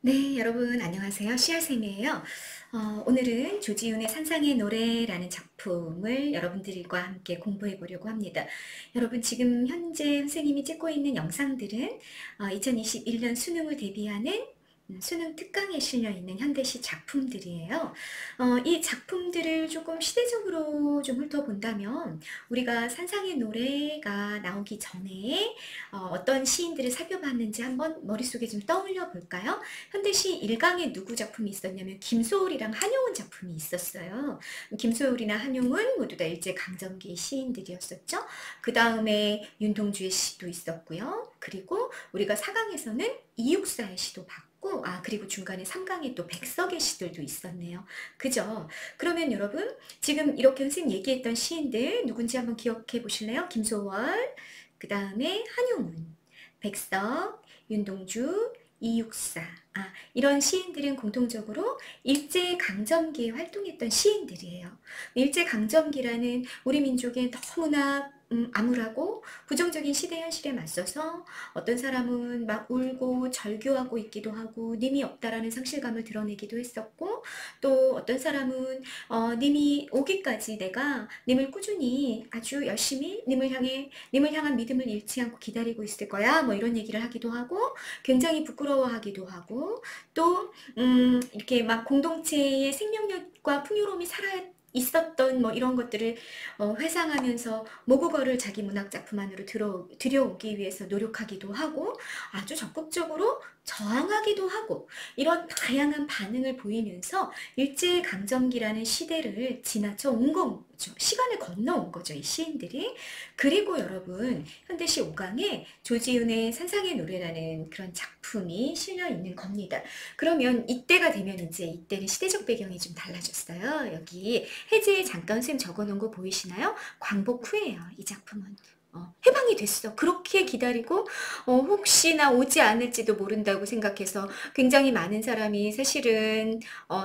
네, 여러분 안녕하세요. 씨알쌤이에요. 오늘은 조지훈의 산상의 노래라는 작품을 여러분들과 함께 공부해 보려고 합니다. 여러분 지금 현재 선생님이 찍고 있는 영상들은 2021년 수능을 대비하는 수능 특강에 실려 있는 현대시 작품들이에요. 이 작품들을 조금 시대적으로 좀 훑어본다면 우리가 산상의 노래가 나오기 전에 어떤 시인들을 살펴봤는지 한번 머릿속에 좀 떠올려 볼까요? 현대시 1강에 누구 작품이 있었냐면 김소월이랑 한용운 작품이 있었어요. 김소월이나 한용운 모두 다 일제강점기 시인들이었었죠. 그 다음에 윤동주의 시도 있었고요. 그리고 우리가 4강에서는 이육사의 시도 봤고 그리고 중간에 3강에 또 백석의 시들도 있었네요. 그죠? 그러면 여러분 지금 이렇게 선생님 얘기했던 시인들 누군지 한번 기억해 보실래요? 김소월, 그 다음에 한용운, 백석, 윤동주, 이육사. 이런 시인들은 공통적으로 일제강점기에 활동했던 시인들이에요. 일제강점기라는 우리 민족의 너무나 암울하고 부정적인 시대 현실에 맞서서 어떤 사람은 막 울고 절규하고 있기도 하고 님이 없다라는 상실감을 드러내기도 했었고, 또 어떤 사람은 님이 오기까지 내가 님을 꾸준히 아주 열심히 님을 향한 믿음을 잃지 않고 기다리고 있을 거야, 뭐 이런 얘기를 하기도 하고, 굉장히 부끄러워하기도 하고, 또 이렇게 막 공동체의 생명력과 풍요로움이 살아 있었던 뭐 이런 것들을 회상하면서 모국어를 자기 문학 작품 안으로 들여오기 위해서 노력하기도 하고, 아주 적극적으로 저항하기도 하고, 이런 다양한 반응을 보이면서 일제강점기라는 시대를 지나쳐 온 거죠. 시간을 건너온 거죠, 이 시인들이. 그리고 여러분, 현대시 5강에 조지훈의 산상의 노래라는 그런 작품이 실려 있는 겁니다. 그러면 이때가 되면 이때는 시대적 배경이 좀 달라졌어요. 여기 해제에 잠깐 쌤 적어놓은 거 보이시나요? 광복 후예요, 이 작품은. 해방이 됐어. 그렇게 기다리고 혹시나 오지 않을지도 모른다고 생각해서 굉장히 많은 사람이 사실은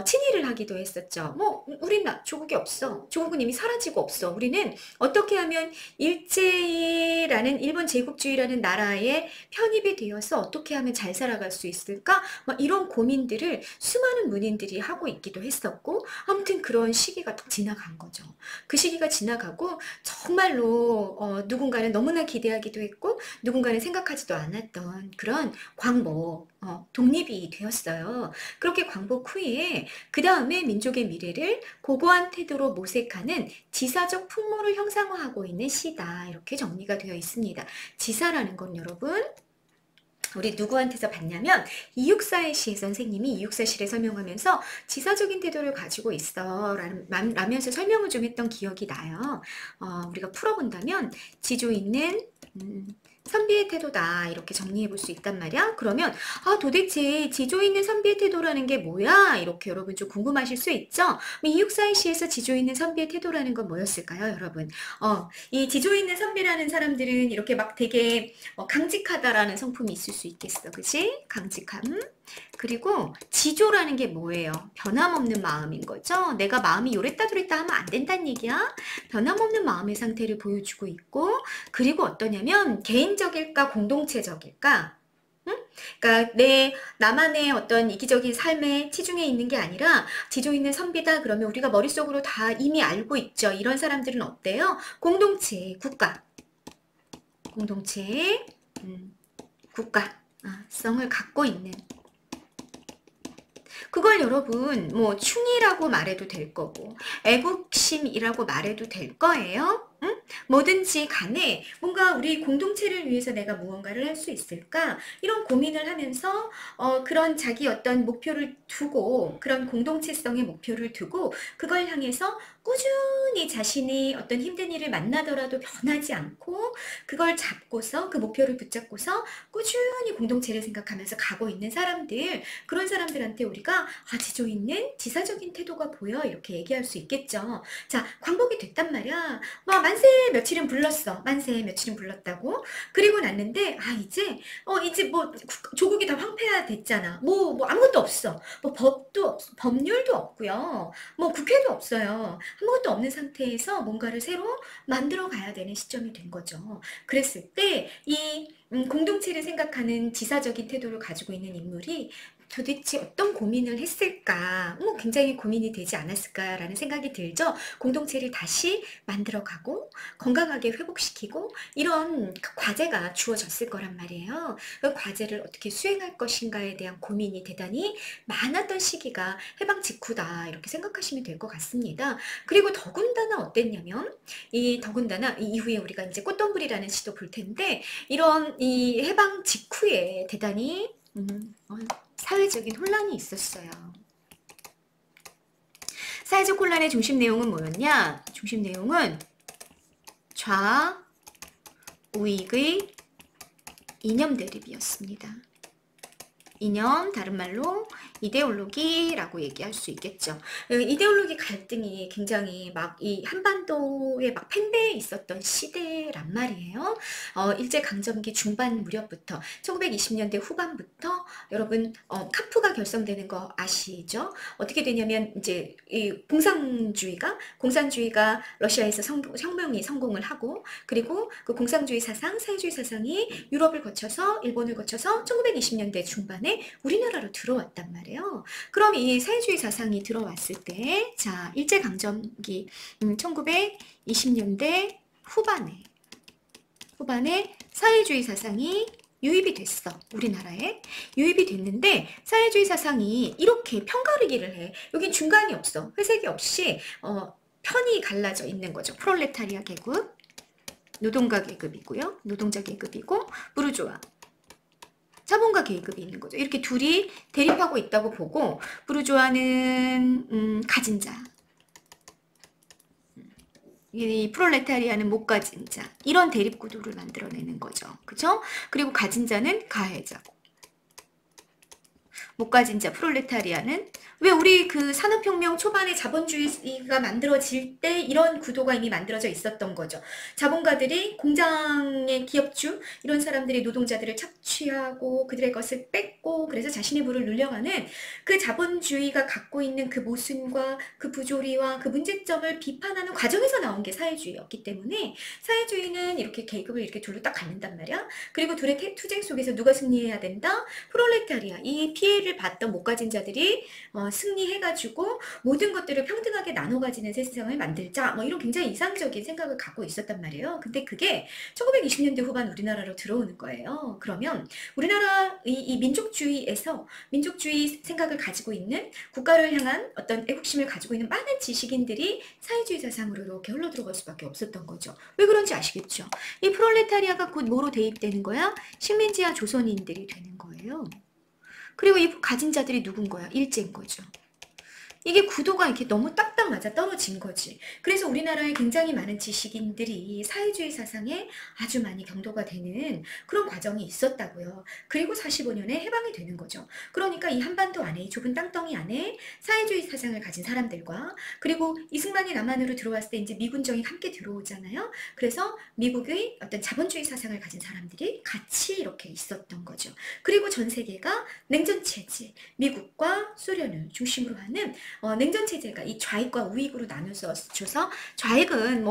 친일을 하기도 했었죠. 뭐 우린 조국이 없어. 조국은 이미 사라지고 없어. 우리는 어떻게 하면 일제라는 일본 제국주의라는 나라에 편입이 되어서 어떻게 하면 잘 살아갈 수 있을까? 이런 고민들을 수많은 문인들이 하고 있기도 했었고, 아무튼 그런 시기가 딱 지나간 거죠. 그 시기가 지나가고 정말로 누군가는 너무나 기대하기도 했고 누군가는 생각하지도 않았던 그런 광복, 독립이 되었어요. 그렇게 광복 후에 그 다음에 민족의 미래를 고고한 태도로 모색하는 지사적 풍모를 형상화하고 있는 시다, 이렇게 정리가 되어 있습니다. 지사라는 건 여러분 우리 누구한테서 봤냐면 이육사의 시의 선생님이 이육사 시를 설명하면서 지사적인 태도를 가지고 있어 라면서 설명을 좀 했던 기억이 나요. 우리가 풀어본다면 지조 있는 선비의 태도다, 이렇게 정리해 볼 수 있단 말이야. 그러면 도대체 지조 있는 선비의 태도라는 게 뭐야? 이렇게 여러분 좀 궁금하실 수 있죠? 이육사의 시에서 지조 있는 선비의 태도라는 건 뭐였을까요, 여러분? 이 지조 있는 선비라는 사람들은 이렇게 막 되게 강직하다라는 성품이 있을 수 있겠어, 그치? 강직함. 그리고 지조라는 게 뭐예요? 변함없는 마음인 거죠. 내가 마음이 요랬다 저랬다 하면 안 된다는 얘기야. 변함없는 마음의 상태를 보여주고 있고, 그리고 어떠냐면 개인적일까 공동체적일까? 응? 그러니까 나만의 어떤 이기적인 삶에 치중해 있는 게 아니라 지조 있는 선비다 그러면 우리가 머릿속으로 다 이미 알고 있죠. 이런 사람들은 어때요? 공동체, 국가, 공동체, 국가 성을 갖고 있는, 그걸 여러분 뭐 충이라고 말해도 될 거고 애국심이라고 말해도 될 거예요. 응? 뭐든지 간에 뭔가 우리 공동체를 위해서 내가 무언가를 할 수 있을까? 이런 고민을 하면서 그런 자기 어떤 목표를 두고, 그런 공동체성의 목표를 두고 그걸 향해서 꾸준히 자신이 어떤 힘든 일을 만나더라도 변하지 않고 그걸 잡고서 그 목표를 붙잡고서 꾸준히 공동체를 생각하면서 가고 있는 사람들, 그런 사람들한테 우리가 지조 있는 지사적인 태도가 보여, 이렇게 얘기할 수 있겠죠. 자, 광복이 됐단 말이야. 만세 며칠은 불렀어. 만세 며칠은 불렀다고. 그리고 났는데 이제 뭐 조국이 다 황폐화됐잖아. 뭐 아무것도 없어. 뭐 법도 없어. 법률도 없고요. 뭐 국회도 없어요. 아무것도 없는 상태에서 뭔가를 새로 만들어 가야 되는 시점이 된 거죠. 그랬을 때 이 공동체를 생각하는 지사적인 태도를 가지고 있는 인물이 도대체 어떤 고민을 했을까? 굉장히 고민이 되지 않았을까라는 생각이 들죠. 공동체를 다시 만들어가고 건강하게 회복시키고 이런 과제가 주어졌을 거란 말이에요. 그 과제를 어떻게 수행할 것인가에 대한 고민이 대단히 많았던 시기가 해방 직후다 이렇게 생각하시면 될 것 같습니다. 그리고 더군다나 어땠냐면 이 더군다나 이 이후에 우리가 이제 꽃동굴이라는 시도 볼 텐데 이런 이 해방 직후에 대단히 사회적인 혼란이 있었어요. 사회적 혼란의 중심 내용은 뭐였냐? 중심 내용은 좌우익의 이념 대립이었습니다. 이념, 다른 말로 이데올로기라고 얘기할 수 있겠죠. 이데올로기 갈등이 굉장히 막 이 한반도에 막 팽배해 있었던 시대란 말이에요. 일제강점기 중반 무렵부터 1920년대 후반부터 여러분 카프가 결성되는 거 아시죠? 어떻게 되냐면 이제 이 공산주의가 러시아에서 혁명이 성공을 하고 그리고 그 공산주의 사상, 사회주의 사상이 유럽을 거쳐서 일본을 거쳐서 1920년대 중반에 우리나라로 들어왔단 말이에요. 그럼 이 사회주의 사상이 들어왔을 때, 자, 일제강점기 1920년대 후반에 사회주의 사상이 유입이 됐어. 우리나라에 유입이 됐는데 사회주의 사상이 이렇게 편가르기를 해. 여기 중간이 없어. 회색이 없이 편이 갈라져 있는 거죠. 프롤레타리아 계급, 노동가 계급이고요. 노동자 계급이고 부르주아. 자본가 계급이 있는 거죠. 이렇게 둘이 대립하고 있다고 보고 부르주아는 가진 자, 이 프롤레타리아는 못 가진 자 이런 대립 구도를 만들어내는 거죠. 그죠? 그리고 가진 자는 가해자고 못 가진 자 프롤레타리아는 왜 우리 그 산업혁명 초반에 자본주의가 만들어질 때 이런 구도가 이미 만들어져 있었던 거죠. 자본가들이 공장의 기업주 이런 사람들이 노동자들을 착취하고 그들의 것을 뺏고 그래서 자신의 부를 늘려가는 그 자본주의가 갖고 있는 그 모순과 그 부조리와 그 문제점을 비판하는 과정에서 나온 게 사회주의였기 때문에 사회주의는 이렇게 계급을 이렇게 둘로 딱 갖는단 말이야. 그리고 둘의 투쟁 속에서 누가 승리해야 된다? 프롤레타리아 이 피해를 받던 못 가진 자들이 승리해가지고 모든 것들을 평등하게 나눠 가지는 세상을 만들자 뭐 이런 굉장히 이상적인 생각을 갖고 있었단 말이에요. 근데 그게 1920년대 후반 우리나라로 들어오는 거예요. 그러면 우리나라 이 민족주의에서 민족주의 생각을 가지고 있는 국가를 향한 어떤 애국심을 가지고 있는 많은 지식인들이 사회주의 사상으로 이렇게 흘러들어갈 수밖에 없었던 거죠. 왜 그런지 아시겠죠? 이 프롤레타리아가 곧 뭐로 대입되는 거야? 식민지와 조선인들이 되는 거예요. 그리고 이 가진 자들이 누군 거야? 일제인 거죠. 이게 구도가 이렇게 너무 딱딱 맞아 떨어진 거지. 그래서 우리나라에 굉장히 많은 지식인들이 사회주의 사상에 아주 많이 경도가 되는 그런 과정이 있었다고요. 그리고 45년에 해방이 되는 거죠. 그러니까 이 한반도 안에 좁은 땅덩이 안에 사회주의 사상을 가진 사람들과 그리고 이승만이 남한으로 들어왔을 때 이제 미군정이 함께 들어오잖아요. 그래서 미국의 어떤 자본주의 사상을 가진 사람들이 같이 이렇게 있었던 거죠. 그리고 전 세계가 냉전체제, 미국과 소련을 중심으로 하는 냉전체제가 이 좌익과 우익으로 나눠서 줘서 좌익은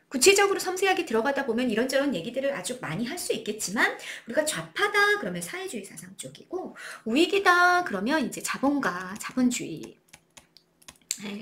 구체적으로 섬세하게 들어가다 보면 이런저런 얘기들을 아주 많이 할 수 있겠지만 우리가 좌파다 그러면 사회주의 사상 쪽이고 우익이다 그러면 이제 자본주의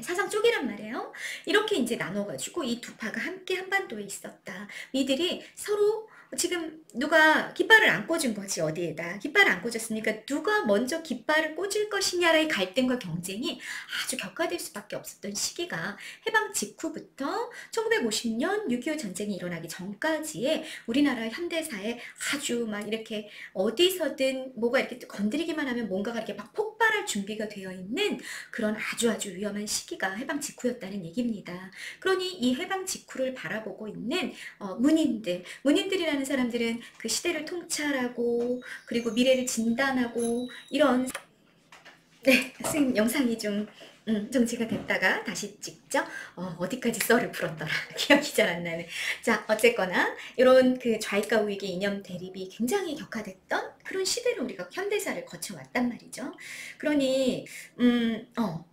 사상 쪽이란 말이에요. 이렇게 이제 나눠가지고 이 두 파가 함께 한반도에 있었다. 이들이 서로 지금 누가 깃발을 안 꽂은 거지 어디에다 깃발을 안 꽂았으니까 누가 먼저 깃발을 꽂을 것이냐의 갈등과 경쟁이 아주 격화될 수밖에 없었던 시기가 해방 직후부터 1950년 6.25 전쟁이 일어나기 전까지의 우리나라 현대사에 아주 막 이렇게 어디서든 뭐가 이렇게 건드리기만 하면 뭔가가 이렇게 막 폭발할 준비가 되어 있는 그런 아주 위험한 시기가 해방 직후였다는 얘기입니다. 그러니 이 해방 직후를 바라보고 있는 문인들이라는 사람들은 그 시대를 통찰하고 그리고 미래를 진단하고 이런 선생님 영상이 좀 정지가 됐다가 다시 찍죠. 어디까지 썰을 풀었더라. 기억이 잘 안 나네. 자, 어쨌거나 이런 그 좌익과 우익의 이념 대립이 굉장히 격화됐던 그런 시대를 우리가 현대사를 거쳐왔단 말이죠. 그러니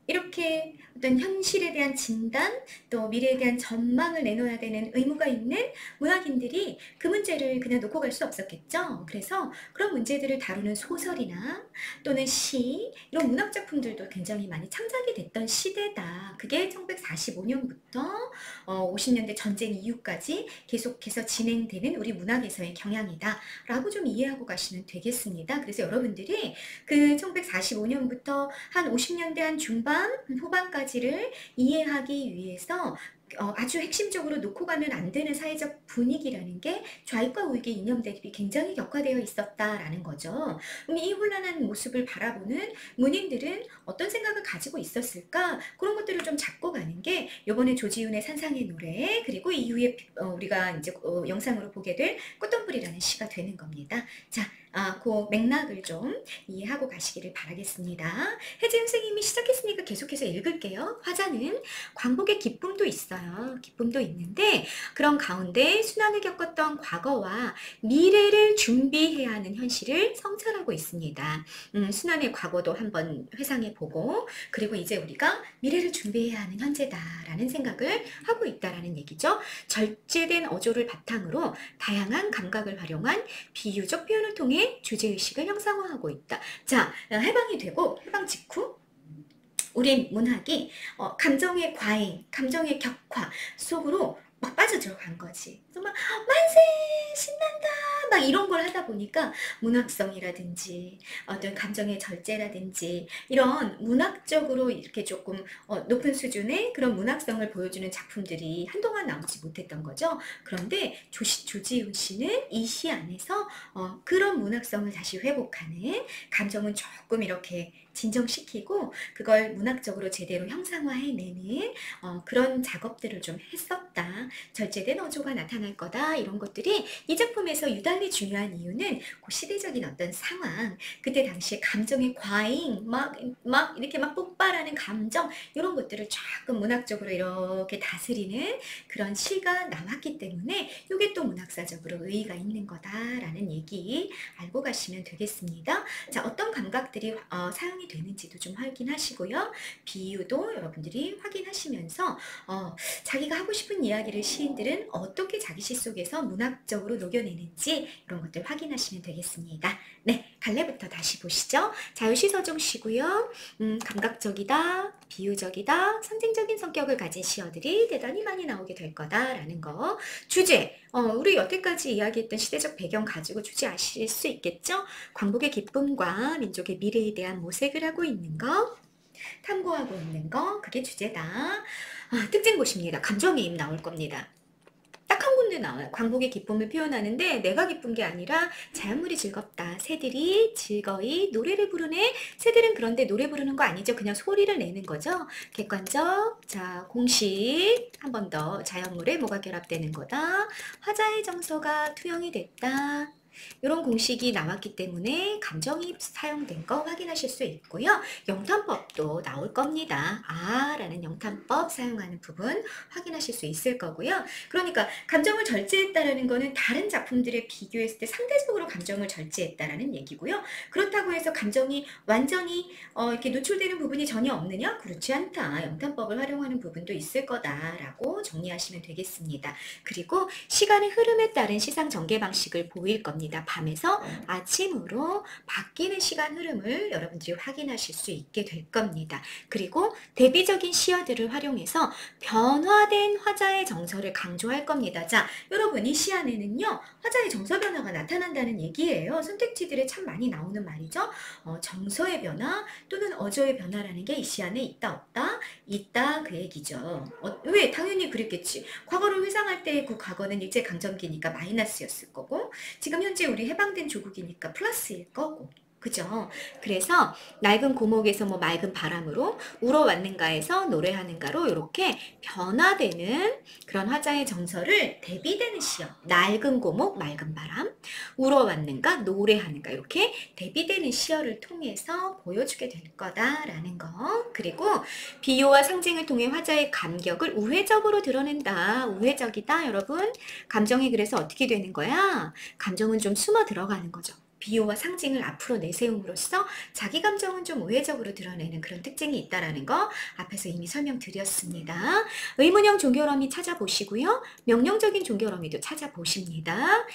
이렇게 어떤 현실에 대한 진단, 또 미래에 대한 전망을 내놓아야 되는 의무가 있는 문학인들이 그 문제를 그냥 놓고 갈 수 없었겠죠. 그래서 그런 문제들을 다루는 소설이나 또는 시, 이런 문학 작품들도 굉장히 많이 창작이 됐던 시대다. 그게 1945년부터 50년대 전쟁 이후까지 계속해서 진행되는 우리 문학에서의 경향이다 라고 좀 이해하고 가시면 되겠습니다. 그래서 여러분들이 그 1945년부터 한 50년대 한 중반, 후반까지를 이해하기 위해서 아주 핵심적으로 놓고 가면 안 되는 사회적 분위기라는 게 좌익과 우익의 이념 대립이 굉장히 격화되어 있었다라는 거죠. 그럼 이 혼란한 모습을 바라보는 문인들은 어떤 생각을 가지고 있었을까? 그런 것들을 좀 잡고 가는 게 이번에 조지훈의 산상의 노래, 그리고 이후에 우리가 이제 영상으로 보게 될 꽃덤불이라는 시가 되는 겁니다. 자, 그 맥락을 좀 이해하고 가시기를 바라겠습니다. 혜진 선생님이 시작했으니까 계속해서 읽을게요. 화자는 광복의 기쁨도 있어요. 기쁨도 있는데 그런 가운데 순환을 겪었던 과거와 미래를 준비해야 하는 현실을 성찰하고 있습니다. 순환의 과거도 한번 회상해보고, 그리고 이제 우리가 미래를 준비해야 하는 현재다라는 생각을 하고 있다라는 얘기죠. 절제된 어조를 바탕으로 다양한 감각을 활용한 비유적 표현을 통해 주제의식을 형상화하고 있다. 자, 해방이 되고 해방 직후 우리 문학이 감정의 과잉, 감정의 격화 속으로 막 빠져들어간 거지. 그래서 막 만세! 신난다! 막 이런 걸 하다 보니까 문학성이라든지 어떤 감정의 절제라든지 이런 문학적으로 이렇게 조금 높은 수준의 그런 문학성을 보여주는 작품들이 한동안 나오지 못했던 거죠. 그런데 조지훈 씨는 이 시 안에서 그런 문학성을 다시 회복하는, 감정은 조금 이렇게 진정시키고 그걸 문학적으로 제대로 형상화해내는 그런 작업들을 좀 했었다. 절제된 어조가 나타날 거다. 이런 것들이 이 작품에서 유달리 중요한 이유는 그 시대적인 어떤 상황, 그때 당시에 감정의 과잉, 막 이렇게 막 폭발하는 감정, 이런 것들을 조금 문학적으로 이렇게 다스리는 그런 시가 나왔기 때문에 이게 또 문학사적으로 의의가 있는 거다라는 얘기 알고 가시면 되겠습니다. 자, 어떤 감각들이 사용이 되는지도 좀 확인하시고요. 비유도 여러분들이 확인하시면서 자기가 하고 싶은 이야기를 시인들은 어떻게 자기 시 속에서 문학적으로 녹여내는지 이런 것들 확인하시면 되겠습니다. 네, 갈래부터 다시 보시죠. 자유시서정시고요. 감각적이다, 비유적이다, 상징적인 성격을 가진 시어들이 대단히 많이 나오게 될 거다라는 거. 주제, 우리 여태까지 이야기했던 시대적 배경 가지고 주제 아실 수 있겠죠? 광복의 기쁨과 민족의 미래에 대한 모색을 하고 있는 거, 탐구하고 있는 거, 그게 주제다. 특징 보십니다. 감정이입 나올 겁니다. 딱 한 군데 나와요. 광복의 기쁨을 표현하는데 내가 기쁜 게 아니라 자연물이 즐겁다. 새들이 즐거이 노래를 부르네. 새들은 그런데 노래 부르는 거 아니죠. 그냥 소리를 내는 거죠. 객관적. 자, 공식. 한 번 더. 자연물에 뭐가 결합되는 거다. 화자의 정서가 투영이 됐다. 이런 공식이 나왔기 때문에 감정이입 사용된 거 확인하실 수 있고요. 영탄법도 나올 겁니다. 라는 영탄법 사용하는 부분 확인하실 수 있을 거고요. 그러니까 감정을 절제했다라는 거는 다른 작품들에 비교했을 때 상대적으로 감정을 절제했다라는 얘기고요. 그렇다고 해서 감정이 완전히 이렇게 노출되는 부분이 전혀 없느냐? 그렇지 않다. 영탄법을 활용하는 부분도 있을 거다라고 정리하시면 되겠습니다. 그리고 시간의 흐름에 따른 시상 전개 방식을 보일 겁니다. 밤에서 아침으로 바뀌는 시간 흐름을 여러분들이 확인하실 수 있게 될 겁니다. 그리고 대비적인 시어들을 활용해서 변화된 화자의 정서를 강조할 겁니다. 자, 여러분 이 시 안에는요, 화자의 정서 변화가 나타난다는 얘기예요. 선택지들에 참 많이 나오는 말이죠. 정서의 변화 또는 어조의 변화라는 게 이 시 안에 있다 없다? 있다, 그 얘기죠. 왜? 당연히 그랬겠지. 과거를 회상할 때 그 과거는 일제강점기니까 마이너스였을 거고, 지금 현재 우리 해방된 조국이니까 플러스일 거고, 그죠? 그래서 낡은 고목에서 뭐 맑은 바람으로 울어왔는가에서 노래하는가로 이렇게 변화되는 그런 화자의 정서를 대비되는 시어, 낡은 고목, 맑은 바람, 울어왔는가, 노래하는가, 이렇게 대비되는 시어를 통해서 보여주게 될 거다라는 거. 그리고 비유와 상징을 통해 화자의 감격을 우회적으로 드러낸다. 우회적이다, 여러분. 감정이 그래서 어떻게 되는 거야? 감정은 좀 숨어 들어가는 거죠. 비유와 상징을 앞으로 내세움으로써 자기 감정은 좀 우회적으로 드러내는 그런 특징이 있다라는 거 앞에서 이미 설명드렸습니다. 의문형 종결어미 찾아보시고요. 명령적인 종결어미도 찾아보십니다.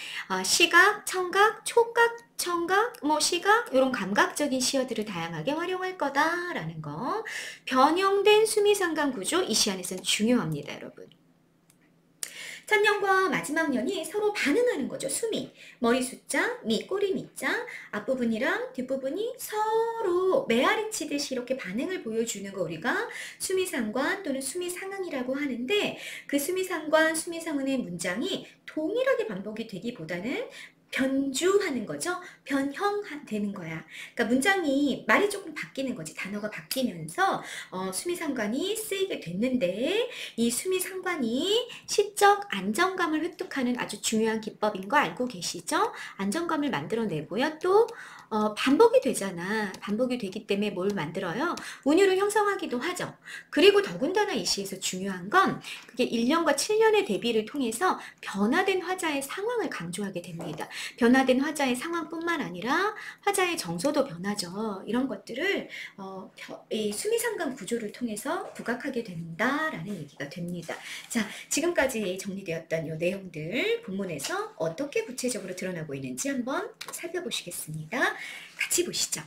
시각, 청각, 촉각, 청각, 시각 이런 감각적인 시어들을 다양하게 활용할 거다라는 거. 변형된 수미상관 구조 이 시안에서는 중요합니다, 여러분. 첫 년과 마지막 년이 서로 반응하는 거죠. 수미, 머리 숫자, 미, 꼬리 미자, 앞부분이랑 뒷부분이 서로 메아리 치듯이 이렇게 반응을 보여주는 거 우리가 수미상관 또는 수미상응이라고 하는데 그 수미상관, 수미상응의 문장이 동일하게 반복이 되기보다는 변주하는 거죠. 변형되는 거야. 그러니까 문장이 말이 조금 바뀌는 거지. 단어가 바뀌면서 수미상관이 쓰이게 됐는데 이 수미상관이 시적 안정감을 획득하는 아주 중요한 기법인 거 알고 계시죠? 안정감을 만들어내고요. 또 반복이 되잖아. 반복이 되기 때문에 뭘 만들어요? 운율을 형성하기도 하죠. 그리고 더군다나 이 시에서 중요한 건 그게 1년과 7년의 대비를 통해서 변화된 화자의 상황을 강조하게 됩니다. 변화된 화자의 상황뿐만 아니라 화자의 정서도 변하죠. 이런 것들을 이 수미상관 구조를 통해서 부각하게 된다라는 얘기가 됩니다. 자, 지금까지 정리되었던 이 내용들 본문에서 어떻게 구체적으로 드러나고 있는지 한번 살펴보시겠습니다. 같이 보시죠.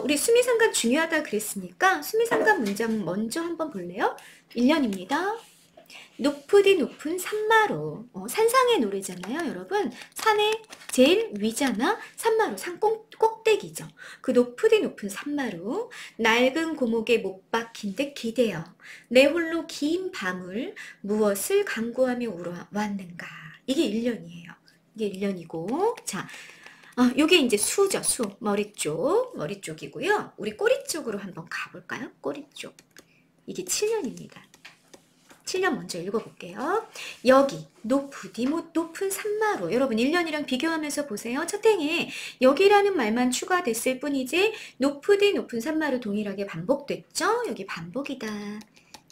우리 수미상관 중요하다 그랬으니까 수미상관 문장 먼저 한번 볼래요? 1년입니다. 높으디 높은 산마루. 산상의 노래잖아요, 여러분. 산의 제일 위잖아. 산마루, 산 꼭대기죠. 그 높으디 높은 산마루. 낡은 고목에 못 박힌 듯 기대어. 내 홀로 긴 밤을 무엇을 강구하며 울어왔는가. 이게 1년이에요. 이게 1년이고. 자, 요게 이제 수죠, 수. 머리 쪽이고요. 우리 꼬리 쪽으로 한번 가볼까요? 꼬리 쪽. 이게 7년입니다. 7년 먼저 읽어볼게요. 여기 높으디 높은 산마루. 여러분 1년이랑 비교하면서 보세요. 첫 행에 여기라는 말만 추가됐을 뿐이지 높으디 높은 산마루 동일하게 반복됐죠? 여기 반복이다.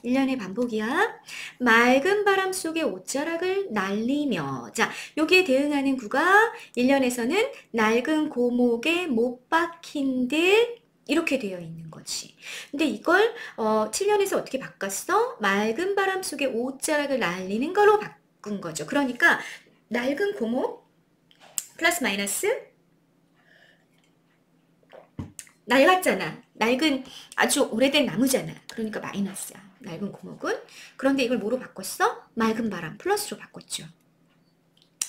1년의 반복이야. 맑은 바람 속에 옷자락을 날리며. 자, 여기에 대응하는 구가 1년에서는 낡은 고목에 못 박힌 듯 이렇게 되어 있는 거지. 근데 이걸 7년에서 어떻게 바꿨어? 맑은 바람 속에 옷자락을 날리는 거로 바꾼 거죠. 그러니까 낡은 고목 플러스 마이너스 낡았잖아. 낡은 아주 오래된 나무잖아. 그러니까 마이너스야. 낡은 고목은. 그런데 이걸 뭐로 바꿨어? 맑은 바람 플러스로 바꿨죠.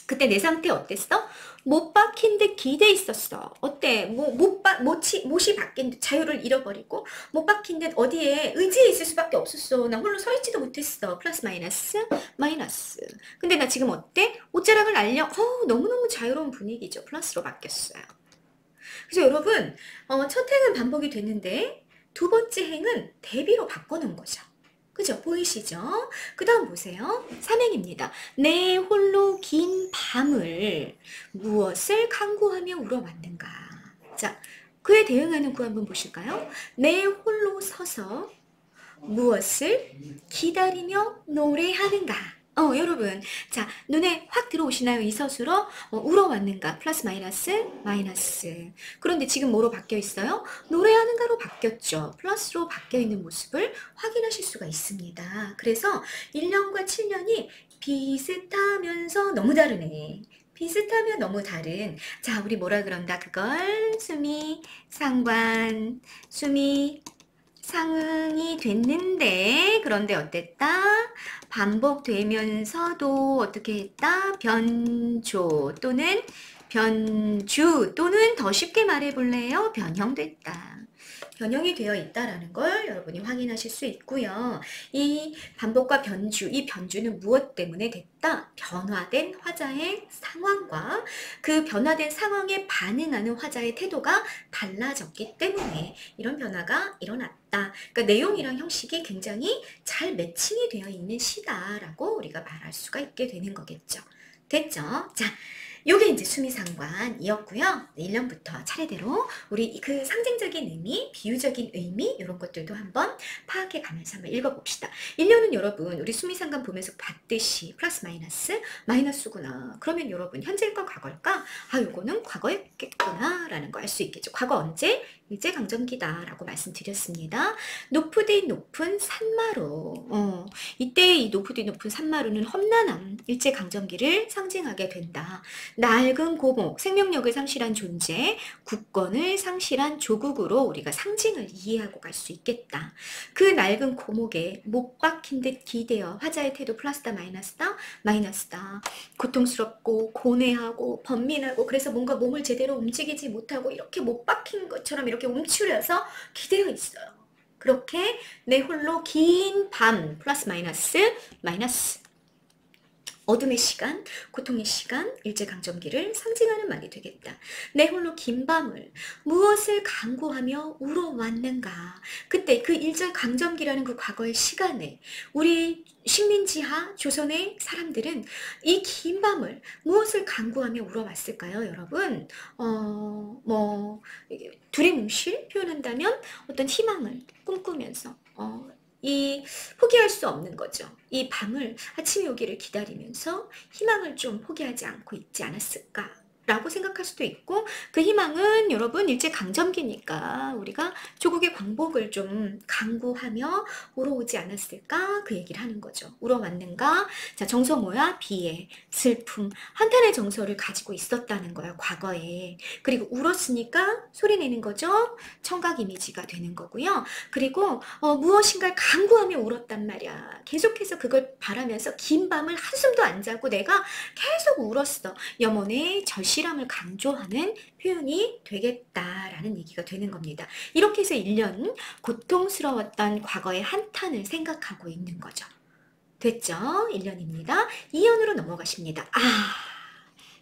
그때 내 상태 어땠어? 못 박힌 듯 기대 있었어. 어때? 못이 바뀐 듯 자유를 잃어버리고 못 박힌 듯 어디에 의지에 있을 수밖에 없었어. 나 홀로 서 있지도 못했어. 플러스 마이너스 마이너스. 근데 나 지금 어때? 옷자락을 날려. 너무너무 자유로운 분위기죠. 플러스로 바뀌었어요. 그래서 여러분 첫 행은 반복이 됐는데 두 번째 행은 대비로 바꿔놓은 거죠. 그죠? 보이시죠? 그 다음 보세요. 3행입니다. 내 홀로 긴 밤을 무엇을 강구하며 울어왔는가. 자, 그에 대응하는 구 한번 보실까요? 내 홀로 서서 무엇을 기다리며 노래하는가. 여러분, 자, 눈에 확 들어오시나요? 이 서술어 울어왔는가 플러스 마이너스 마이너스. 그런데 지금 뭐로 바뀌어 있어요? 노래하는가로 바뀌었죠. 플러스로 바뀌어 있는 모습을 확인하실 수가 있습니다. 그래서 1년과 7년이 비슷하면서 너무 다르네. 비슷하면 너무 다른. 자, 우리 뭐라 그런다 그걸? 수미 상관, 수미 상응이 됐는데 그런데 어땠다? 반복되면서도 어떻게 했다? 변조 또는 변주 또는 더 쉽게 말해볼래요? 변형됐다. 변형이 되어 있다라는 걸 여러분이 확인하실 수 있고요. 이 반복과 변주, 이 변주는 무엇 때문에 됐다? 변화된 화자의 상황과 그 변화된 상황에 반응하는 화자의 태도가 달라졌기 때문에 이런 변화가 일어났다. 그러니까 내용이랑 형식이 굉장히 잘 매칭이 되어 있는 시다라고 우리가 말할 수가 있게 되는 거겠죠. 됐죠? 자, 요게 이제 수미상관이었고요. 1년부터 차례대로 우리 그 상징적인 의미, 비유적인 의미 이런 것들도 한번 파악해 가면서 한번 읽어봅시다. 1년은 여러분 우리 수미상관 보면서 봤듯이 플러스 마이너스 마이너스구나. 그러면 여러분 현재일까 과거일까? 아 요거는 과거였겠구나 라는 거 알 수 있겠죠. 과거 언제? 일제강점기다 라고 말씀드렸습니다. 노프디 높은 산마루. 이때 이 노프디 높은 산마루는 험난함, 일제강점기를 상징하게 된다. 낡은 고목, 생명력을 상실한 존재, 국권을 상실한 조국으로 우리가 상징을 이해하고 갈 수 있겠다. 그 낡은 고목에 못 박힌 듯 기대어 화자의 태도 플러스다 마이너스다? 마이너스다. 고통스럽고 고뇌하고 번민하고 그래서 뭔가 몸을 제대로 움직이지 못하고 이렇게 못 박힌 것처럼 이렇게 움츠려서 기대어 있어요. 그렇게 내 홀로 긴 밤 플러스 마이너스 마이너스 어둠의 시간, 고통의 시간, 일제강점기를 상징하는 말이 되겠다. 내 홀로 긴 밤을 무엇을 강구하며 울어왔는가. 그때 그 일제강점기라는 그 과거의 시간에 우리 식민지하 조선의 사람들은 이 긴 밤을 무엇을 강구하며 울어왔을까요, 여러분? 두리뭉실 표현한다면 어떤 희망을 꿈꾸면서 이 포기할 수 없는 거죠. 이 밤을 아침이 오기를 기다리면서 희망을 좀 포기하지 않고 있지 않았을까? 라고 생각할 수도 있고 그 희망은 여러분 일제강점기니까 우리가 조국의 광복을 좀 강구하며 울어오지 않았을까? 그 얘기를 하는 거죠. 울어왔는가? 자, 정서 뭐야? 비애, 슬픔, 한탄의 정서를 가지고 있었다는 거야, 과거에. 그리고 울었으니까 소리 내는 거죠. 청각 이미지가 되는 거고요. 그리고 무엇인가를 강구하며 울었단 말이야. 계속해서 그걸 바라면서 긴 밤을 한숨도 안 자고 내가 계속 울었어. 염원의 절실함을 강조하는 표현이 되겠다라는 얘기가 되는 겁니다. 이렇게 해서 1년 고통스러웠던 과거의 한탄을 생각하고 있는 거죠. 됐죠? 1년입니다. 2년으로 넘어가십니다.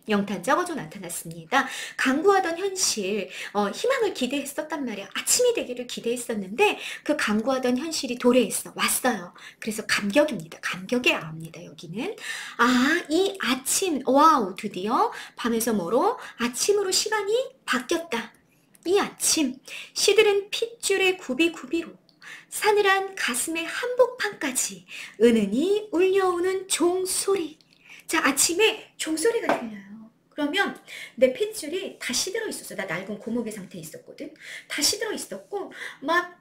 영탄 적어줘 나타났습니다. 강구하던 현실, 희망을 기대했었단 말이야. 아침이 되기를 기대했었는데 그 강구하던 현실이 도래했어. 왔어요. 그래서 감격입니다. 감격의 아입니다. 여기는. 이 아침, 와우, 드디어 밤에서 뭐로? 아침으로 시간이 바뀌었다. 이 아침, 시들은 핏줄의 구비구비로 사늘한 가슴의 한복판까지 은은히 울려오는 종소리. 자, 아침에 종소리가 들려요. 그러면 내 핏줄이 다 시들어 있었어. 나 낡은 고목의 상태에 있었거든. 다 시들어 있었고 막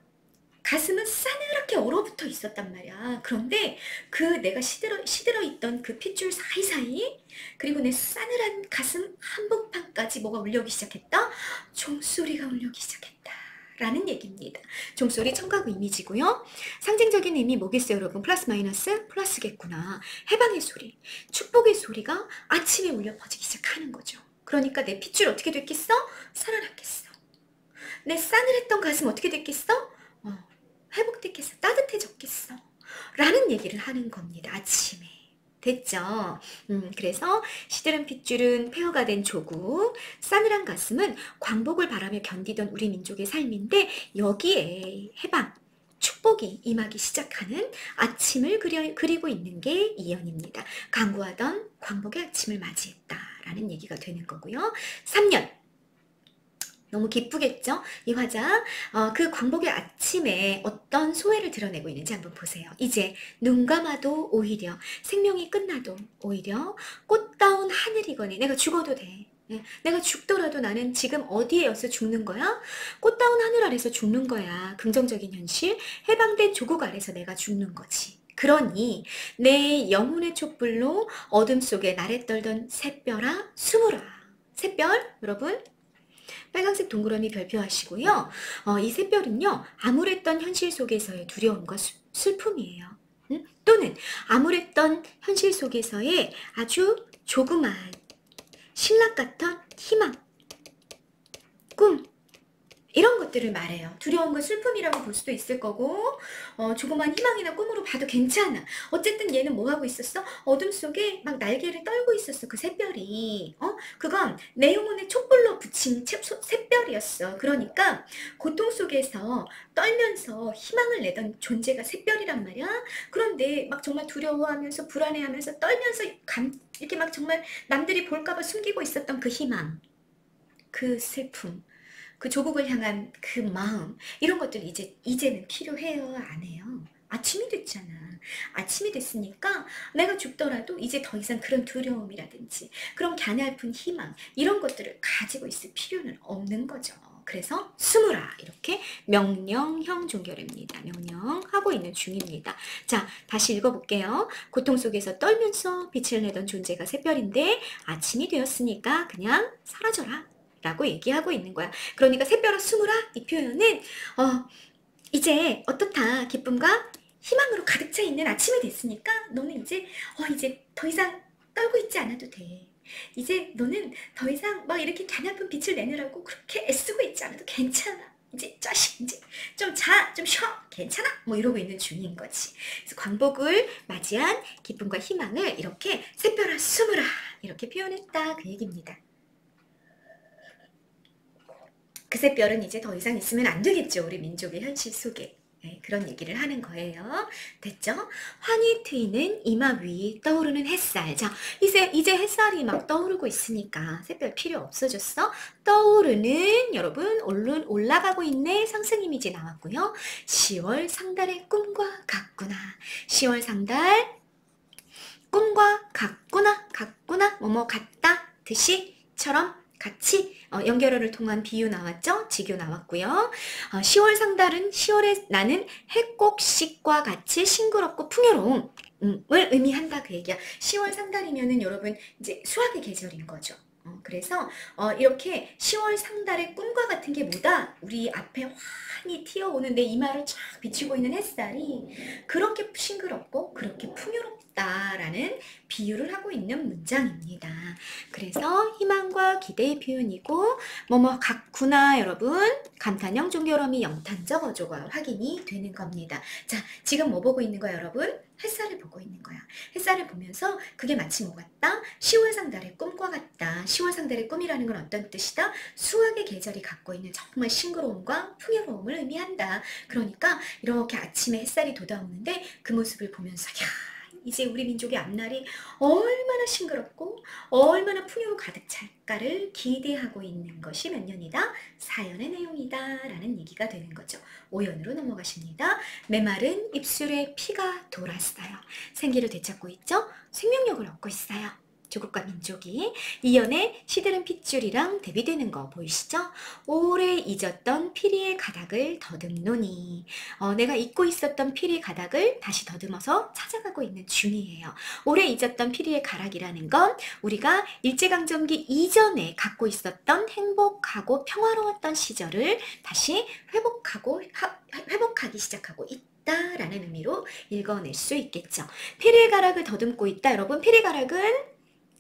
가슴은 싸늘하게 얼어붙어 있었단 말이야. 그런데 그 내가 시들어 있던 그 핏줄 사이사이 그리고 내 싸늘한 가슴 한복판까지 뭐가 울려오기 시작했다? 종소리가 울려오기 시작했다. 라는 얘기입니다. 종소리 청각 이미지고요. 상징적인 의미 뭐겠어요, 여러분? 플러스 마이너스 플러스겠구나. 해방의 소리, 축복의 소리가 아침에 울려 퍼지기 시작하는 거죠. 그러니까 내 핏줄 어떻게 됐겠어? 살아났겠어. 내 싸늘했던 가슴 어떻게 됐겠어? 회복됐겠어. 따뜻해졌겠어. 라는 얘기를 하는 겁니다. 아침에. 됐죠? 그래서 시들은 핏줄은 폐허가 된 조국, 싸늘한 가슴은 광복을 바라며 견디던 우리 민족의 삶인데 여기에 해방, 축복이 임하기 시작하는 아침을 그리고 있는 게 이연입니다. 강구하던 광복의 아침을 맞이했다라는 얘기가 되는 거고요. 3년. 너무 기쁘겠죠? 이 화자 그 광복의 아침에 어떤 소회를 드러내고 있는지 한번 보세요. 이제 눈 감아도 오히려 생명이 끝나도 오히려 꽃다운 하늘이거니 내가 죽어도 돼. 내가 죽더라도 나는 지금 어디에서 죽는 거야? 꽃다운 하늘 아래서 죽는 거야. 긍정적인 현실, 해방된 조국 아래서 내가 죽는 거지. 그러니 내 영혼의 촛불로 어둠 속에 나래 떨던 샛별아 숨으라. 샛별 여러분 빨간색 동그라미 별표하시고요. 이 샛별은요. 암울했던 현실 속에서의 두려움과 슬픔이에요. 또는 암울했던 현실 속에서의 아주 조그만 신락 같은 희망, 꿈 이런 것들을 말해요. 두려운 건 슬픔이라고 볼 수도 있을 거고, 조그만 희망이나 꿈으로 봐도 괜찮아. 어쨌든 얘는 뭐 하고 있었어? 어둠 속에 막 날개를 떨고 있었어. 그 샛별이. 그건 내 영혼에 촛불로 붙인 샛별이었어. 그러니까 고통 속에서 떨면서 희망을 내던 존재가 샛별이란 말이야. 그런데 막 정말 두려워하면서 불안해하면서 떨면서 이렇게 막 정말 남들이 볼까봐 숨기고 있었던 그 희망, 그 슬픔, 그 조국을 향한 그 마음, 이런 것들이 이제는 필요해요, 안 해요? 아침이 됐잖아. 아침이 됐으니까 내가 죽더라도 이제 더 이상 그런 두려움이라든지 그런 갸냘픈 희망, 이런 것들을 가지고 있을 필요는 없는 거죠. 그래서 숨으라, 이렇게 명령형 종결입니다. 명령하고 있는 중입니다. 자, 다시 읽어볼게요. 고통 속에서 떨면서 빛을 내던 존재가 샛별인데 아침이 되었으니까 그냥 사라져라 라고 얘기하고 있는 거야. 그러니까 샛별아 숨으라, 이 표현은 이제 어떻다, 기쁨과 희망으로 가득 차 있는 아침이 됐으니까 너는 이제 더 이상 떨고 있지 않아도 돼. 이제 너는 더 이상 막 이렇게 갸냘픈 빛을 내느라고 그렇게 애쓰고 있지 않아도 괜찮아. 이제 짜식, 이제 좀 자, 좀 쉬어, 괜찮아, 뭐 이러고 있는 중인 거지. 그래서 광복을 맞이한 기쁨과 희망을 이렇게 샛별아 숨으라, 이렇게 표현했다, 그 얘기입니다. 그 샛별은 이제 더 이상 있으면 안 되겠죠, 우리 민족의 현실 속에. 네, 그런 얘기를 하는 거예요. 됐죠? 환히 트이는 이마 위 떠오르는 햇살. 자, 이제 햇살이 막 떠오르고 있으니까 샛별 필요 없어졌어? 떠오르는, 여러분, 올라가고 있네. 상승 이미지 나왔고요. 10월 상달의 꿈과 같구나. 10월 상달 꿈과 같구나. 뭐뭐 같다, 듯이처럼 같이 연결어를 통한 비유 나왔죠? 직유 나왔고요. 10월 상달은 10월에 나는 해곡식과 같이 싱그럽고 풍요로움을 의미한다, 그 얘기야. 10월 상달이면은 여러분 이제 수학의 계절인 거죠. 그래서 이렇게 10월 상달의 꿈과 같은 게 뭐다? 우리 앞에 환히 튀어오는 내 이마를 쫙 비추고 있는 햇살이 그렇게 싱그럽고 그렇게 풍요롭다라는 비유를 하고 있는 문장입니다. 그래서 희망과 기대의 표현이고 뭐뭐 같구나, 여러분 감탄형 종결어미 영탄적 어조가 확인이 되는 겁니다. 자, 지금 뭐 보고 있는 거야, 여러분? 햇살을 보고 있는 거야. 햇살을 보면서 그게 마치 뭐 같다? 10월 상달의 꿈과 같다. 10월 상달의 꿈이라는 건 어떤 뜻이다? 수학의 계절이 갖고 있는 정말 싱그러움과 풍요로움을 의미한다. 그러니까 이렇게 아침에 햇살이 돋아오는데 그 모습을 보면서 야, 이제 우리 민족의 앞날이 얼마나 싱그럽고 얼마나 풍요로 가득 찰까를 기대하고 있는 것이 몇 년이다? 4연의 내용이다 라는 얘기가 되는 거죠. 5연으로 넘어가십니다. 메마른 입술에 피가 돌았어요. 생기를 되찾고 있죠? 생명력을 얻고 있어요. 조국과 민족이. 2연에 시들은 핏줄이랑 대비되는 거 보이시죠? 오래 잊었던 피리의 가닥을 더듬노니. 내가 잊고 있었던 피리의 가닥을 다시 더듬어서 찾아가고 있는 중이에요. 오래 잊었던 피리의 가락이라는 건 우리가 일제강점기 이전에 갖고 있었던 행복하고 평화로웠던 시절을 다시 회복하기 시작하고 있다 라는 의미로 읽어낼 수 있겠죠. 피리의 가락을 더듬고 있다. 여러분, 피리의 가락은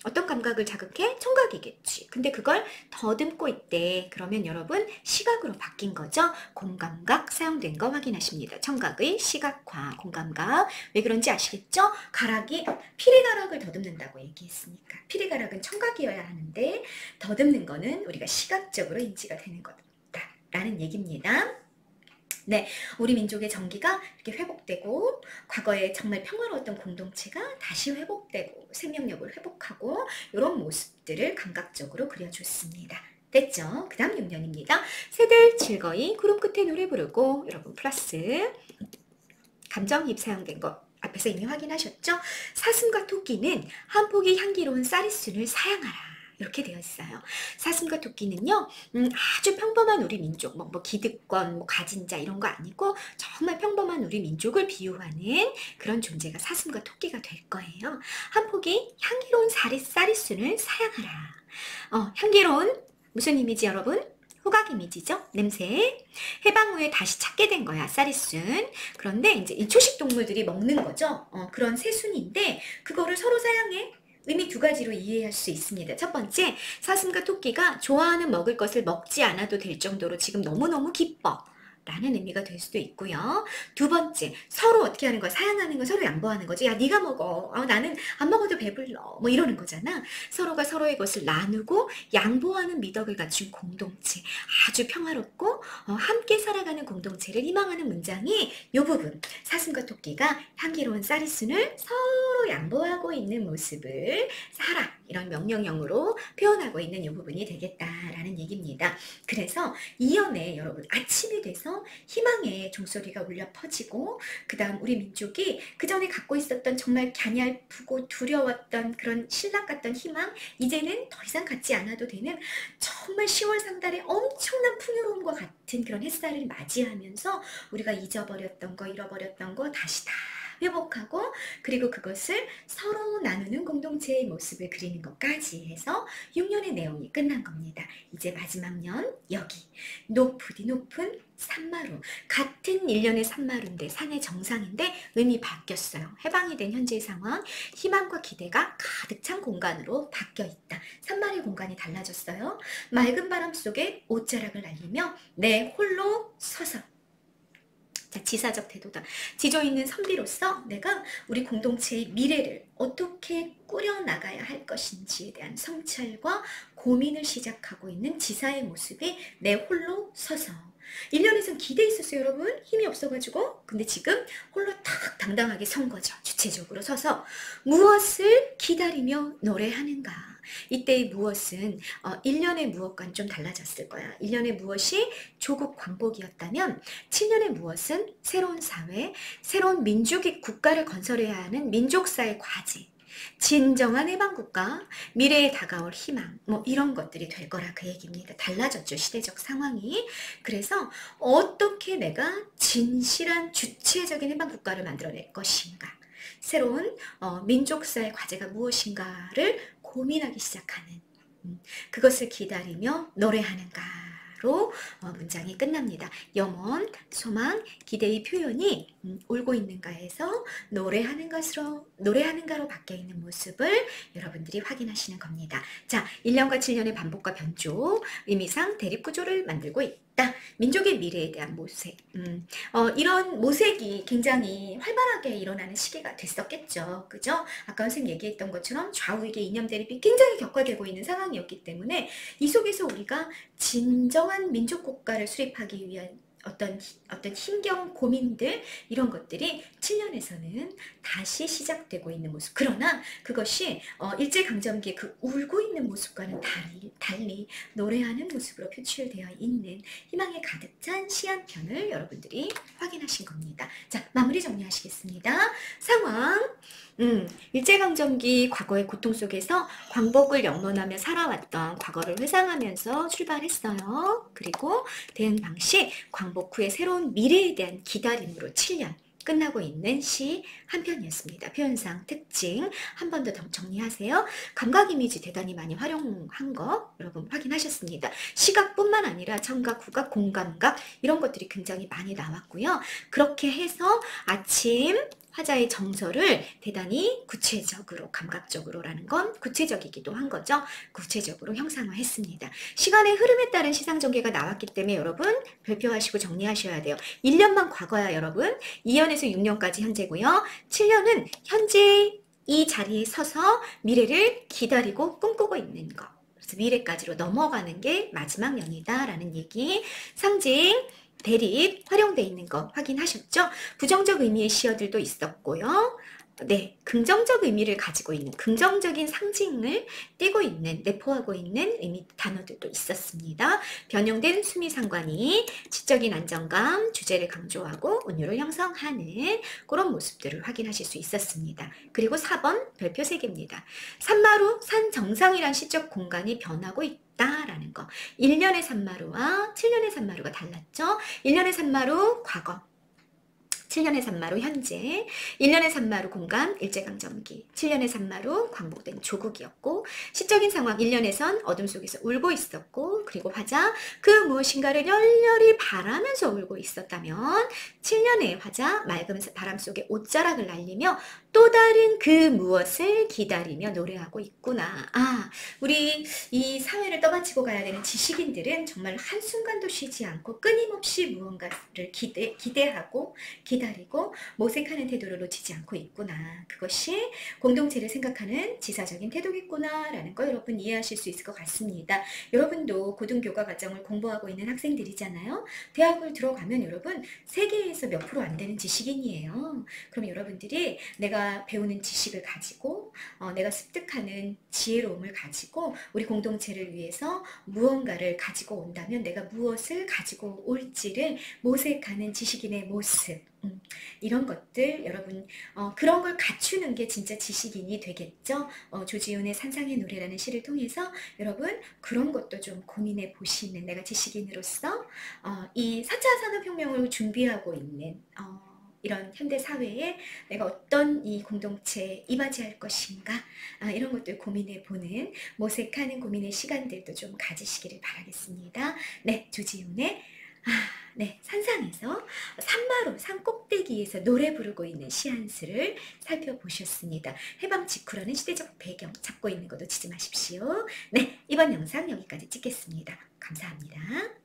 어떤 감각을 자극해? 청각이겠지. 근데 그걸 더듬고 있대. 그러면 여러분 시각으로 바뀐 거죠. 공감각 사용된 거 확인하십니다. 청각의 시각화, 공감각. 왜 그런지 아시겠죠? 피리가락을 더듬는다고 얘기했으니까. 피리가락은 청각이어야 하는데 더듬는 거는 우리가 시각적으로 인지가 되는 거다 라는 얘기입니다. 네, 우리 민족의 정기가 이렇게 회복되고 과거에 정말 평화로웠던 공동체가 다시 회복되고 생명력을 회복하고 이런 모습들을 감각적으로 그려줬습니다. 됐죠? 그 다음 6년입니다. 새들 즐거이 구름 끝에 노래 부르고, 여러분 플러스 감정이입 사용된 거 앞에서 이미 확인하셨죠? 사슴과 토끼는 한 포기 향기로운 쌀이순을 사양하라. 이렇게 되어 있어요. 사슴과 토끼는요, 아주 평범한 우리 민족, 뭐 기득권, 뭐 가진 자 이런 거 아니고 정말 평범한 우리 민족을 비유하는 그런 존재가 사슴과 토끼가 될 거예요. 한 포기 향기로운 쌀이순을 사양하라. 향기로운 무슨 이미지, 여러분? 후각 이미지죠? 냄새. 해방 후에 다시 찾게 된 거야, 쌀이순. 그런데 이제 이 초식 동물들이 먹는 거죠. 그런 새순인데 그거를 서로 사양해. 의미 두 가지로 이해할 수 있습니다. 첫 번째, 사슴과 토끼가 좋아하는 먹을 것을 먹지 않아도 될 정도로 지금 너무너무 기뻐 라는 의미가 될 수도 있고요. 두 번째, 서로 어떻게 하는 거야? 사양하는 거, 서로 양보하는 거지. 야, 네가 먹어. 나는 안 먹어도 배불러. 뭐 이러는 거잖아. 서로가 서로의 것을 나누고 양보하는 미덕을 갖춘 공동체. 아주 평화롭고 함께 살아가는 공동체를 희망하는 문장이 이 부분. 사슴과 토끼가 향기로운 쌀이순을 서로 양보하고 있는 모습을 하라. 이런 명령형으로 표현하고 있는 이 부분이 되겠다라는 얘기입니다. 그래서 이연에 여러분 아침이 돼서 희망의 종소리가 울려 퍼지고 그 다음 우리 민족이 그전에 갖고 있었던 정말 갸냘프고 두려웠던 그런 신락 같던 희망 이제는 더 이상 갖지 않아도 되는 정말 10월 상달에 엄청난 풍요로움과 같은 그런 햇살을 맞이하면서 우리가 잊어버렸던 거 잃어버렸던 거 다시 다 회복하고 그리고 그것을 서로 나누는 공동체의 모습을 그리는 것까지 해서 6년의 내용이 끝난 겁니다. 이제 마지막 년 여기 높으디 높은 산마루 같은 1년의 산마루인데 산의 정상인데 의미 바뀌었어요. 해방이 된 현재의 상황 희망과 기대가 가득 찬 공간으로 바뀌어 있다. 산마루의 공간이 달라졌어요. 맑은 바람 속에 옷자락을 날리며 내 홀로 서서 자, 지사적 태도다. 지조 있는 선비로서 내가 우리 공동체의 미래를 어떻게 꾸려나가야 할 것인지에 대한 성찰과 고민을 시작하고 있는 지사의 모습이 내 홀로 서서 1년에선 기대 있었어요, 여러분. 힘이 없어가지고. 근데 지금 홀로 탁 당당하게 선 거죠. 주체적으로 서서 무엇을 기다리며 노래하는가. 이때의 무엇은 1년의 무엇과는 좀 달라졌을 거야. 1년의 무엇이 조국 광복이었다면 7년의 무엇은 새로운 사회, 새로운 민족의 국가를 건설해야 하는 민족사의 과제, 진정한 해방국가, 미래에 다가올 희망 뭐 이런 것들이 될 거라 그 얘기입니다. 달라졌죠. 시대적 상황이. 그래서 어떻게 내가 진실한 주체적인 해방국가를 만들어낼 것인가 새로운 민족사의 과제가 무엇인가를 고민하기 시작하는 그것을 기다리며 노래하는가로 문장이 끝납니다. 염원, 소망, 기대의 표현이 울고 있는가에서 노래하는가로 바뀌어 있는 모습을 여러분들이 확인하시는 겁니다. 자, 1년과 7년의 반복과 변조, 의미상 대립구조를 만들고 있다. 민족의 미래에 대한 모색. 이런 모색이 굉장히 활발하게 일어나는 시기가 됐었겠죠. 그죠? 아까 선생님 얘기했던 것처럼 좌우에게 이념 대립이 굉장히 격화되고 있는 상황이었기 때문에 이 속에서 우리가 진정한 민족 국가를 수립하기 위한 어떤 힘경 고민들 이런 것들이 7년에서는 다시 시작되고 있는 모습. 그러나 그것이 일제강점기의 그 울고 있는 모습과는 달리 노래하는 모습으로 표출되어 있는 희망에 가득 찬 시한편을 여러분들이 확인하신 겁니다. 자, 마무리 정리하시겠습니다. 상황. 일제강점기 과거의 고통 속에서 광복을 영론하며 살아왔던 과거를 회상하면서 출발했어요. 그리고 대응 방식, 광복 후의 새로운 미래에 대한 기다림으로 7년 끝나고 있는 시 한 편이었습니다. 표현상 특징 한 번 더 정리하세요. 감각 이미지 대단히 많이 활용한 거 여러분 확인하셨습니다. 시각뿐만 아니라 청각, 후각, 공감각 이런 것들이 굉장히 많이 나왔고요. 그렇게 해서 아침 화자의 정서를 대단히 구체적으로 감각적으로라는 건 구체적이기도 한 거죠. 구체적으로 형상화했습니다. 시간의 흐름에 따른 시상전개가 나왔기 때문에 여러분 별표하시고 정리하셔야 돼요. 1년만 과거야 여러분. 2년에서 6년까지 현재고요. 7년은 현재 이 자리에 서서 미래를 기다리고 꿈꾸고 있는 거. 그래서 미래까지로 넘어가는 게 마지막 년이다라는 얘기. 상징 대립 활용되어 있는 거 확인하셨죠? 부정적 의미의 시어들도 있었고요. 네, 긍정적 의미를 가지고 있는 긍정적인 상징을 띠고 있는 내포하고 있는 의미 단어들도 있었습니다. 변형된 수미상관이 지적인 안정감, 주제를 강조하고 운율을 형성하는 그런 모습들을 확인하실 수 있었습니다. 그리고 4번 별표 3개입니다. 산마루, 산 정상이란 시적 공간이 변하고 있다. 라는 거. 1년의 산마루와 7년의 산마루가 달랐죠. 1년의 산마루 과거, 7년의 산마루 현재, 1년의 산마루 공간 일제강점기, 7년의 산마루 광복된 조국이었고 시적인 상황 1년에선 어둠 속에서 울고 있었고 그리고 화자 그 무엇인가를 열렬히 바라면서 울고 있었다면 7년의 화자 맑은 바람 속에 옷자락을 날리며 또 다른 그 무엇을 기다리며 노래하고 있구나. 우리 이 사회를 떠받치고 가야 되는 지식인들은 정말 한순간도 쉬지 않고 끊임없이 무언가를 기대하고 기다리고 모색하는 태도를 놓치지 않고 있구나. 그것이 공동체를 생각하는 지사적인 태도겠구나라는 거 여러분 이해하실 수 있을 것 같습니다. 여러분도 고등교과 과정을 공부하고 있는 학생들이잖아요. 대학을 들어가면 여러분 세계에서 몇 프로 안 되는 지식인이에요. 그럼 여러분들이 내가 배우는 지식을 가지고 내가 습득하는 지혜로움을 가지고 우리 공동체를 위해서 무언가를 가지고 온다면 내가 무엇을 가지고 올지를 모색하는 지식인의 모습, 이런 것들 여러분 그런 걸 갖추는 게 진짜 지식인이 되겠죠. 조지훈의 산상의 노래라는 시를 통해서 여러분 그런 것도 좀 고민해 보시는, 내가 지식인으로서 이 4차 산업혁명을 준비하고 있는 이런 현대 사회에 내가 어떤 이 공동체에 이바지할 것인가, 이런 것들 고민해 보는, 모색하는 고민의 시간들도 좀 가지시기를 바라겠습니다. 네, 조지훈의 네, 산상에서 산마루, 산 꼭대기에서 노래 부르고 있는 시한수를 살펴보셨습니다. 해방 직후라는 시대적 배경 잡고 있는 거 놓치지 마십시오. 네, 이번 영상 여기까지 찍겠습니다. 감사합니다.